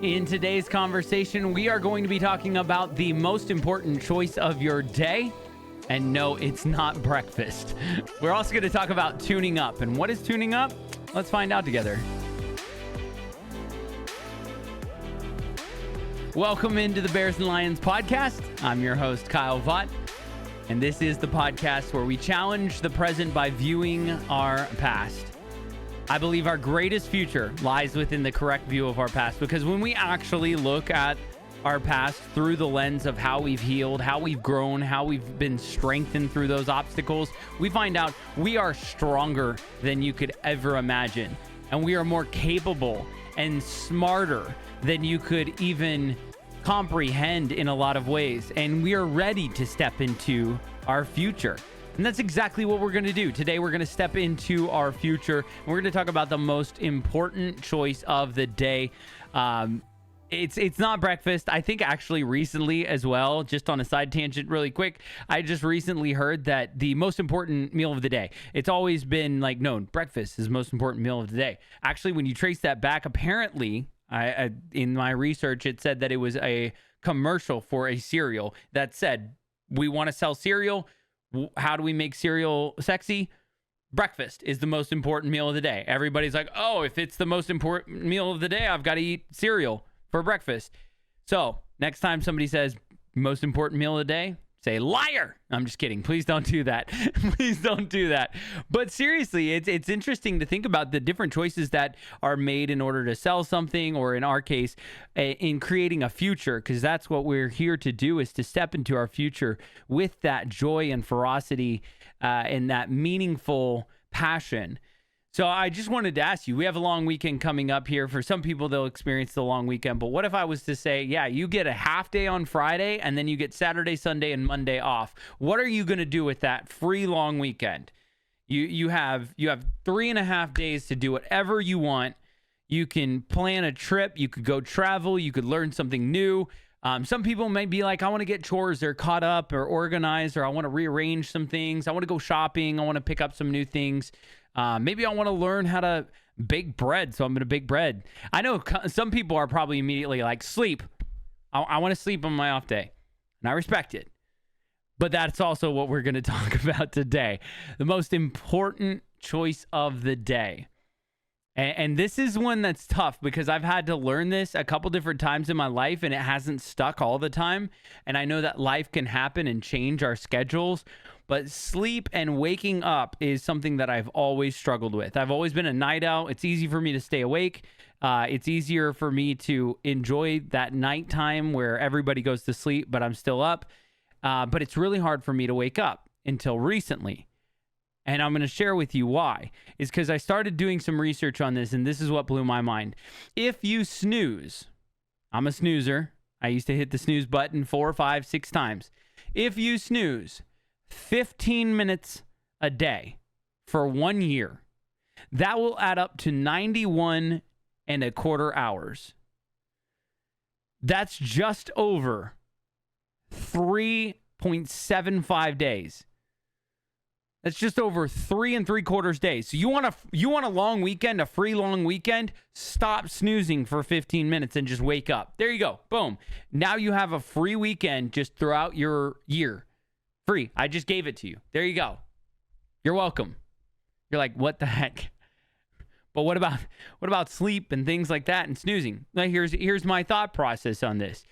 In today's conversation, we are going to be talking about the most important choice of your day. And no, it's not breakfast. We're also going to talk about tuning up. And what is tuning up? Let's find out together. Welcome into the Bears and Lions podcast. I'm your host, Kyle Vaught. And this is the podcast where we challenge the present by viewing our past. I believe our greatest future lies within the correct view of our past, because when we actually look at our past through the lens of how we've healed, how we've grown, how we've been strengthened through those obstacles, we find out we are stronger than you could ever imagine. And we are more capable and smarter than you could even comprehend in a lot of ways. And we are ready to step into our future. And that's exactly what we're going to do. Today, we're going to step into our future. And we're going to talk about the most important choice of the day. It's not breakfast. I think actually recently as well, just on a side tangent really quick, I just recently heard that the most important meal of the day, it's always been like known, breakfast is the most important meal of the day. Actually, when you trace that back, apparently, in my research, it said that it was a commercial for a cereal that said, we want to sell cereal. How do we make cereal sexy? Breakfast is the most important meal of the day. Everybody's like, oh, if it's the most important meal of the day, I've got to eat cereal for breakfast. So next time somebody says most important meal of the day, say liar. I'm just kidding. Please don't do that. Please don't do that. But seriously, it's interesting to think about the different choices that are made in order to sell something, or in our case, in creating a future, because that's what we're here to do, is to step into our future with that joy and ferocity and that meaningful passion. So I just wanted to ask you, we have a long weekend coming up here. For some people, they'll experience the long weekend. But what if I was to say, yeah, you get a half day on Friday, and then you get Saturday, Sunday, and Monday off. What are you going to do with that free long weekend? You have 3.5 days to do whatever you want. You can plan a trip. You could go travel. You could learn something new. Some people may be like, I want to get chores. They're caught up or organized, or I want to rearrange some things. I want to go shopping. I want to pick up some new things. Maybe I want to learn how to bake bread, so I'm going to bake bread. I know some people are probably immediately like, sleep. I want to sleep on my off day, and I respect it. But that's also what we're going to talk about today. The most important choice of the day. And this is one that's tough, because I've had to learn this a couple different times in my life, and it hasn't stuck all the time. And I know that life can happen and change our schedules. But sleep and waking up is something that I've always struggled with. I've always been a night owl. It's easy for me to stay awake. It's easier for me to enjoy that nighttime where everybody goes to sleep, but I'm still up. But it's really hard for me to wake up until recently. And I'm going to share with you why. It's because I started doing some research on this, and this is what blew my mind. If you snooze, I'm a snoozer. I used to hit the snooze button 4, 5, 6 times. If you snooze 15 minutes a day for 1 year, that will add up to 91.25 hours. That's just over 3.75 days. That's just over 3.75 days. So you want a long weekend, a free long weekend? Stop snoozing for 15 minutes and just wake up. There you go. Boom. Now you have a free weekend just throughout your year. Free. I just gave it to you. There you go. You're welcome. You're like, what the heck? But what about sleep and things like that and snoozing? Now here's my thought process on this.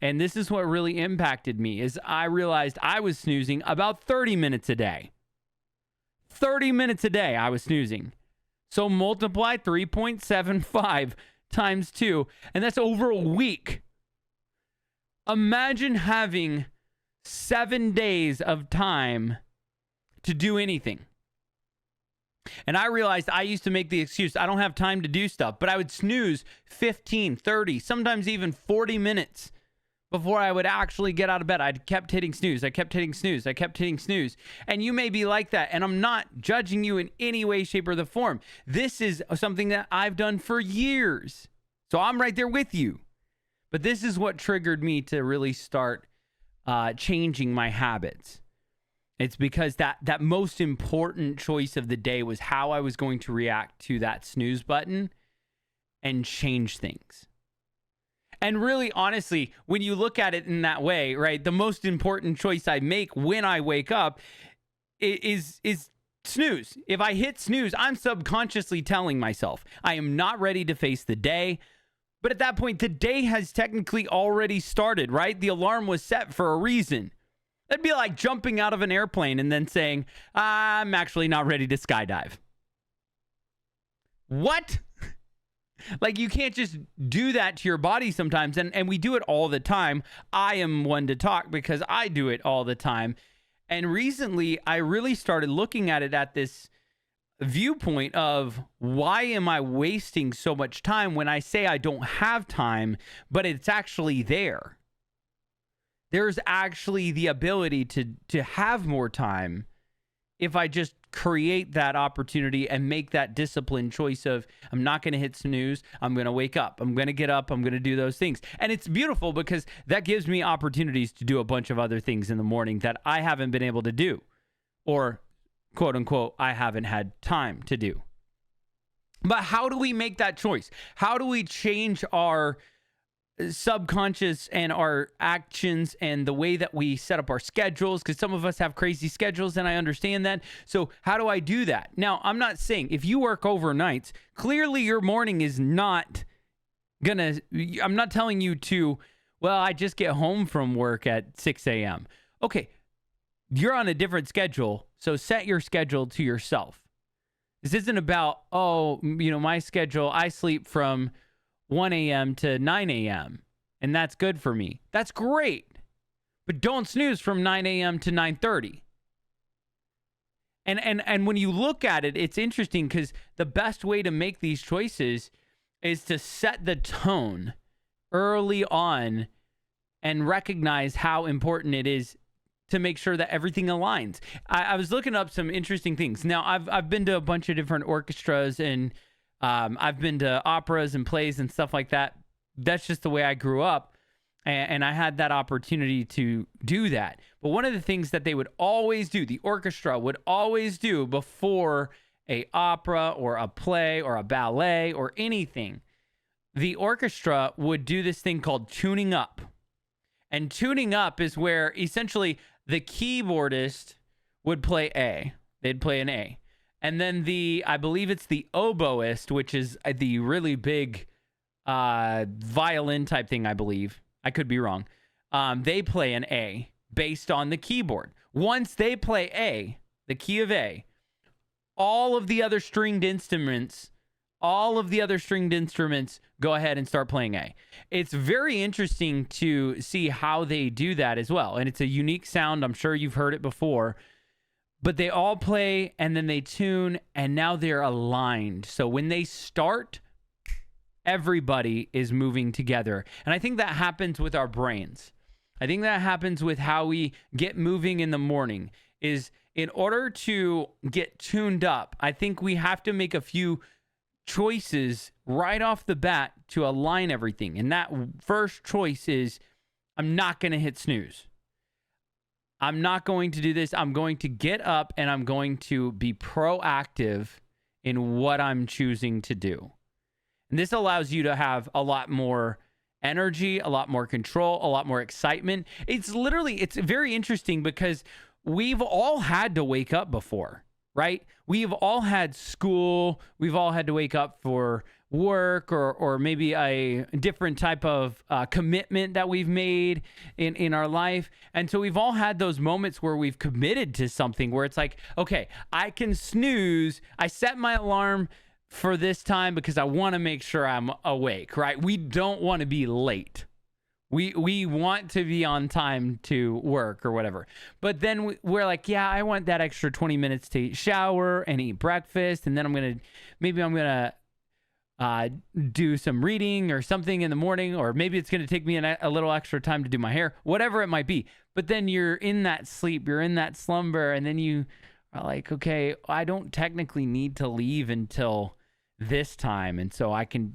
And this is what really impacted me, is I realized I was snoozing about 30 minutes a day. 30 minutes a day I was snoozing. So multiply 3.75 times 2, and that's over a week. Imagine having 7 days of time to do anything. And I realized I used to make the excuse, I don't have time to do stuff, but I would snooze 15, 30, sometimes even 40 minutes before I would actually get out of bed. I kept hitting snooze. I kept hitting snooze. I kept hitting snooze. And you may be like that. And I'm not judging you in any way, shape, or the form. This is something that I've done for years. So I'm right there with you. But this is what triggered me to really start changing my habits. It's because that most important choice of the day was how I was going to react to that snooze button and change things. And really, honestly, when you look at it in that way, right, the most important choice I make when I wake up is snooze. If I hit snooze, I'm subconsciously telling myself I am not ready to face the day. But at that point, the day has technically already started, right? The alarm was set for a reason. That'd be like jumping out of an airplane and then saying, I'm actually not ready to skydive. What? Like, you can't just do that to your body sometimes. And we do it all the time. I am one to talk because I do it all the time. And recently, I really started looking at it at this viewpoint of, why am I wasting so much time when I say I don't have time, but it's actually there? There's actually the ability to have more time if I just create that opportunity and make that disciplined choice of, I'm not going to hit snooze. I'm going to wake up. I'm going to get up. I'm going to do those things. And it's beautiful because that gives me opportunities to do a bunch of other things in the morning that I haven't been able to do, or quote unquote, I haven't had time to do. But how do we make that choice? How do we change our subconscious and our actions and the way that we set up our schedules? Because some of us have crazy schedules, and I understand that. So how do I do that? Now, I'm not saying if you work overnights, clearly your morning is not gonna, I'm not telling you to, well, I just get home from work at 6 a.m. Okay, you're on a different schedule, so set your schedule to yourself. This isn't about, my schedule, I sleep from 1 a.m. to 9 a.m. and that's good for me. That's great. But don't snooze from 9 a.m. to 9:30. And when you look at it, it's interesting because the best way to make these choices is to set the tone early on and recognize how important it is to make sure that everything aligns. I was looking up some interesting things. Now, I've been to a bunch of different orchestras, and I've been to operas and plays and stuff like that. That's just the way I grew up, and I had that opportunity to do that. But one of the things that they would always do, the orchestra would always do before a opera or a play or a ballet or anything, the orchestra would do this thing called tuning up. And tuning up is where essentially the keyboardist would play A. They'd play an A. And then I believe it's the oboist, which is the really big violin type thing, I believe. I could be wrong. They play an A based on the keyboard. Once they play A, the key of A, all of the other stringed instruments go ahead and start playing A. It's very interesting to see how they do that as well. And it's a unique sound. I'm sure you've heard it before. But they all play and then they tune, and now they're aligned. So when they start, everybody is moving together. And I think that happens with our brains. I think that happens with how we get moving in the morning. Is in order to get tuned up, I think we have to make a few choices right off the bat to align everything. And that first choice is, I'm not going to hit snooze. I'm not going to do this. I'm going to get up and I'm going to be proactive in what I'm choosing to do. And this allows you to have a lot more energy, a lot more control, a lot more excitement. It's very interesting because we've all had to wake up before, right? We've all had school. We've all had to wake up for work or maybe a different type of commitment that we've made in our life. And so we've all had those moments where we've committed to something where it's like, okay, I can snooze. I set my alarm for this time because I want to make sure I'm awake, right? We don't want to be late. We want to be on time to work or whatever. But then we're like, yeah, I want that extra 20 minutes to shower and eat breakfast. And then I'm going to do some reading or something in the morning, or maybe it's going to take me a little extra time to do my hair, whatever it might be. But then you're in that sleep, you're in that slumber, and then you are like, okay, I don't technically need to leave until this time. And so I can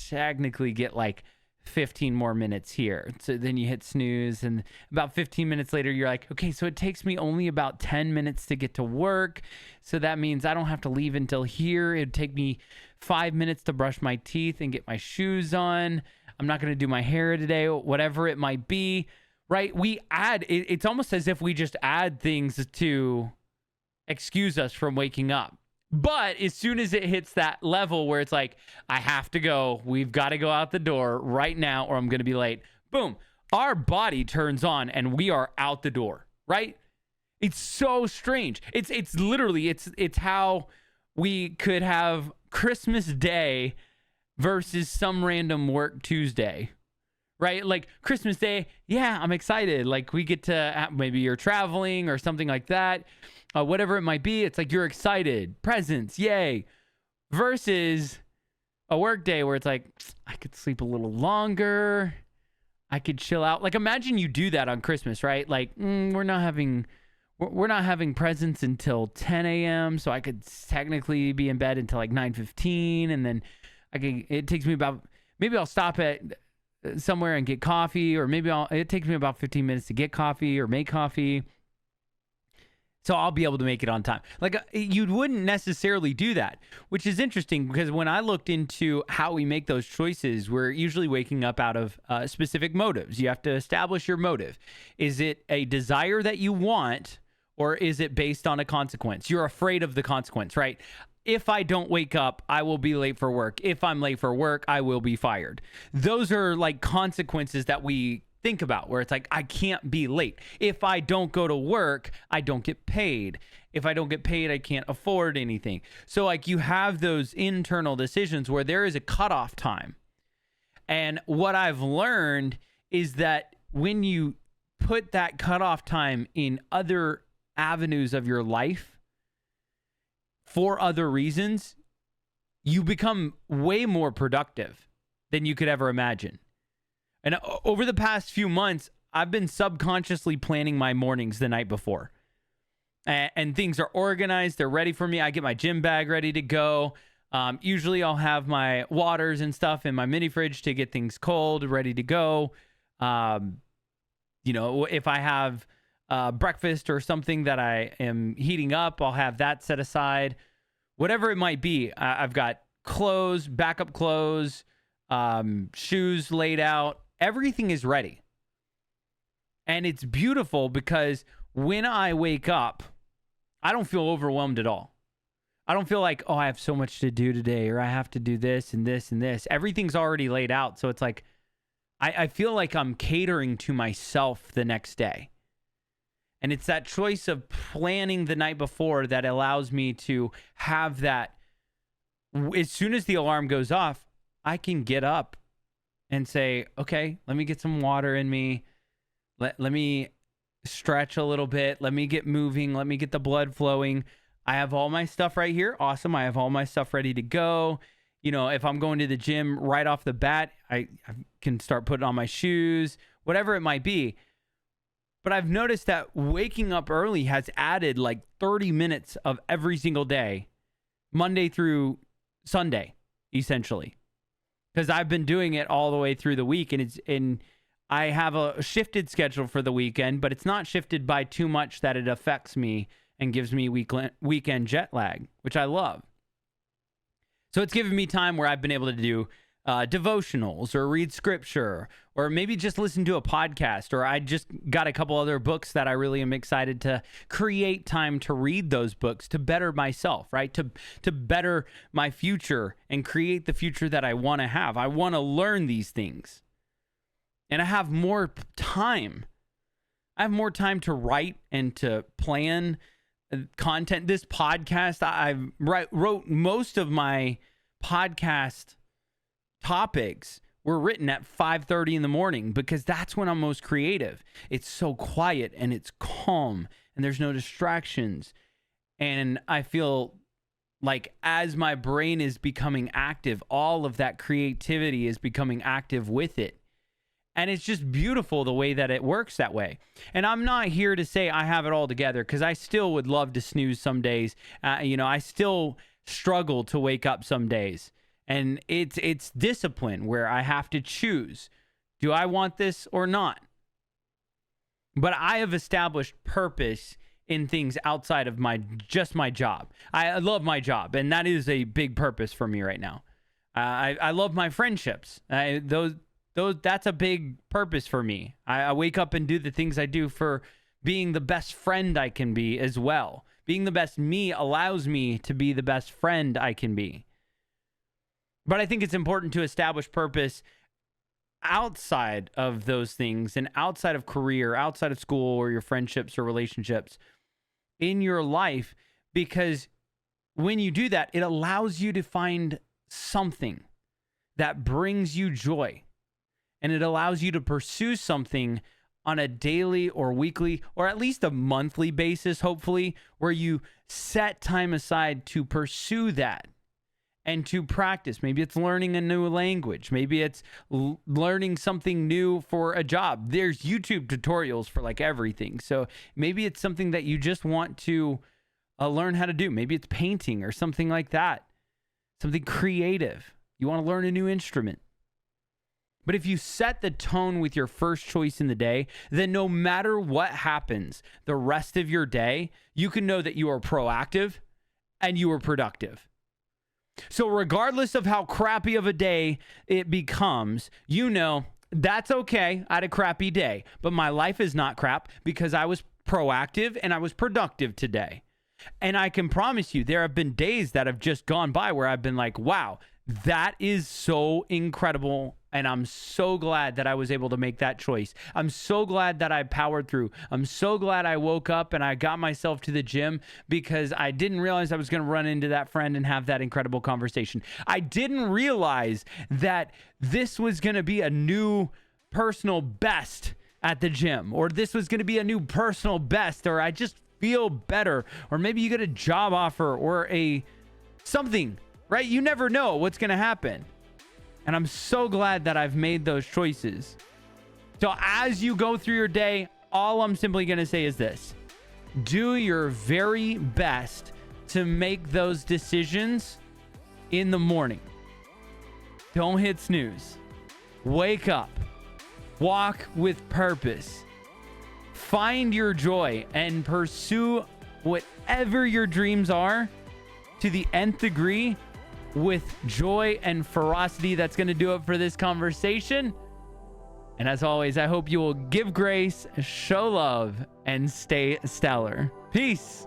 technically get like 15 more minutes here. So then you hit snooze, and about 15 minutes later, you're like, okay, so it takes me only about 10 minutes to get to work. So that means I don't have to leave until here. It'd take me 5 minutes to brush my teeth and get my shoes on. I'm not going to do my hair today, whatever it might be, right? We add, it's almost as if we just add things to excuse us from waking up. But as soon as it hits that level where it's like, I have to go, we've got to go out the door right now or I'm going to be late. Boom. Our body turns on and we are out the door, right? It's so strange. It's literally, it's how we could have Christmas Day versus some random work Tuesday, right? Like Christmas Day, yeah, I'm excited. Like we get to, maybe you're traveling or something like that. Whatever it might be, it's like you're excited. Presents, yay. Versus a work day where it's like, I could sleep a little longer. I could chill out. Like imagine you do that on Christmas, right? Like we're not having presents until 10 a.m. So I could technically be in bed until like 9:15, and then it takes me maybe I'll stop at somewhere and get coffee, or maybe it takes me about 15 minutes to get coffee or make coffee. So I'll be able to make it on time. Like you wouldn't necessarily do that, which is interesting because when I looked into how we make those choices, we're usually waking up out of specific motives. You have to establish your motive. Is it a desire that you want, or is it based on a consequence? You're afraid of the consequence, right? If I don't wake up, I will be late for work. If I'm late for work, I will be fired. Those are like consequences that we think about, where it's like, I can't be late. If I don't go to work, I don't get paid. If I don't get paid, I can't afford anything. So like you have those internal decisions where there is a cutoff time. And what I've learned is that when you put that cutoff time in other avenues of your life for other reasons, you become way more productive than you could ever imagine. And over the past few months, I've been subconsciously planning my mornings the night before. And things are organized. They're ready for me. I get my gym bag ready to go. Usually I'll have my waters and stuff in my mini fridge to get things cold, ready to go. If I have breakfast or something that I am heating up, I'll have that set aside. Whatever it might be, I've got clothes, backup clothes, shoes laid out. Everything is ready. And it's beautiful because when I wake up, I don't feel overwhelmed at all. I don't feel like, oh, I have so much to do today, or I have to do this and this and this. Everything's already laid out. So it's like, I feel like I'm catering to myself the next day. And it's that choice of planning the night before that allows me to have that. As soon as the alarm goes off, I can get up and say, okay, let me get some water in me. Let me stretch a little bit. Let me get moving. Let me get the blood flowing. I have all my stuff right here. Awesome. I have all my stuff ready to go. You know, if I'm going to the gym right off the bat, I can start putting on my shoes, whatever it might be. But I've noticed that waking up early has added like 30 minutes of every single day, Monday through Sunday, essentially. Because I've been doing it all the way through the week, and I have a shifted schedule for the weekend, but it's not shifted by too much that it affects me and gives me weekend jet lag, which I love. So it's given me time where I've been able to do devotionals or read scripture, or maybe just listen to a podcast, or I just got a couple other books that I really am excited to create time to read those books to better myself, right? To better my future and create the future that I want to have. I want to learn these things. And I have more time. I have more time to write and to plan content. This podcast, I wrote most of my podcast topics were written at 5:30 in the morning because that's when I'm most creative. It's so quiet and it's calm and there's no distractions. And I feel like as my brain is becoming active, all of that creativity is becoming active with it. And it's just beautiful the way that it works that way. And I'm not here to say I have it all together, because I still would love to snooze some days. I still struggle to wake up some days. And it's discipline where I have to choose. Do I want this or not? But I have established purpose in things outside of my job. I love my job, and that is a big purpose for me right now. I love my friendships. That's a big purpose for me. I wake up and do the things I do for being the best friend I can be as well. Being the best me allows me to be the best friend I can be. But I think it's important to establish purpose outside of those things and outside of career, outside of school or your friendships or relationships in your life, because when you do that, it allows you to find something that brings you joy. And it allows you to pursue something on a daily or weekly or at least a monthly basis, hopefully, where you set time aside to pursue that and to practice. Maybe it's learning a new language. Maybe it's learning something new for a job. There's YouTube tutorials for like everything. So maybe it's something that you just want to learn how to do. Maybe it's painting or something like that. Something creative. You want to learn a new instrument. But if you set the tone with your first choice in the day, then no matter what happens the rest of your day, you can know that you are proactive and you are productive. So regardless of how crappy of a day it becomes, you know, that's okay. I had a crappy day, but my life is not crap because I was proactive and I was productive today. And I can promise you, there have been days that have just gone by where I've been like, wow, that is so incredible. And I'm so glad that I was able to make that choice. I'm so glad that I powered through. I'm so glad I woke up and I got myself to the gym because I didn't realize I was going to run into that friend and have that incredible conversation. I didn't realize that this was going to be a new personal best at the gym, or this was going to be a new personal best, or I just feel better, or maybe you get a job offer or something, right? You never know what's going to happen. And I'm so glad that I've made those choices. So as you go through your day, all I'm simply going to say is this: do your very best to make those decisions in the morning. Don't hit snooze. Wake up. Walk with purpose. Find your joy and pursue whatever your dreams are to the nth degree with joy and ferocity. That's going to do it for this conversation. And as always, I hope you will give grace, show love, and stay stellar. Peace.